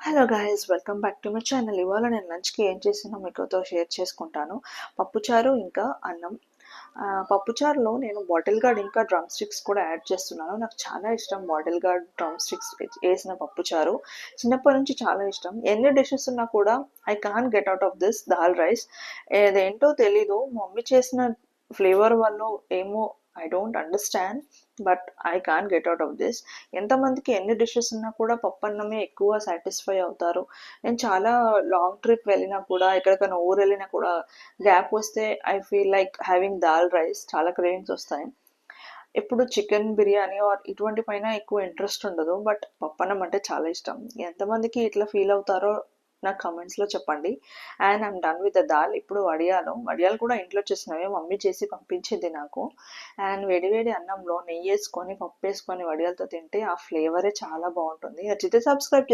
Hello guys, welcome back to my channel. ఇవాళ నేను లంచ్కి ఏం చేసినా మీతో షేర్ చేసుకుంటాను. పప్పుచారు ఇంకా అన్నం. పప్పుచారులో నేను బాటిల్ గార్డ్ ఇంకా డ్రమ్ స్టిక్స్ కూడా యాడ్ చేస్తున్నాను. నాకు చాలా ఇష్టం బాటిల్ గార్డ్ డ్రమ్ స్టిక్స్ వేసిన పప్పుచారు. చిన్నప్పటి నుంచి చాలా ఇష్టం. ఎన్ని డిషెస్ ఉన్నా కూడా I can't get out of this dal rice. ఏదేంటో తెలీదు, మమ్మీ చేసిన ఫ్లేవర్ వల్ల ఏమో, I don't understand, but I can't get out of this. ఎంతమందికి ఎన్ని డిషెస్ ఉన్నా కూడా పప్పన్నమే ఎక్కువ సాటిస్ఫై అవుతారు. నేను చాలా లాంగ్ ట్రిప్ వెళ్ళినా కూడా, ఎక్కడికైనా ఊరు వెళ్ళినా కూడా గ్యాప్ వస్తే I feel like having dal rice. చాలా క్రేవింగ్స్ వస్తాయి. ఎప్పుడు చికెన్ బిర్యానీ ఆర్ ఇటువంటి పైన ఎక్కువ ఇంట్రెస్ట్ ఉండదు, బట్ పప్పన్నం అంటే చాలా ఇష్టం. ఎంతమందికి ఇట్లా ఫీల్ అవుతారో నాకు కమెంట్స్లో చెప్పండి. And I'm done with the dal. ఇప్పుడు వడియాలు కూడా ఇంట్లో చేసినవే, మమ్మీ చేసి పంపించింది నాకు. అండ్ వేడి అన్నంలో నెయ్యి వేసుకొని పప్పు వేసుకొని వడియాలతో తింటే ఆ ఫ్లేవరే చాలా బాగుంటుంది. నచ్చితే సబ్స్క్రైబ్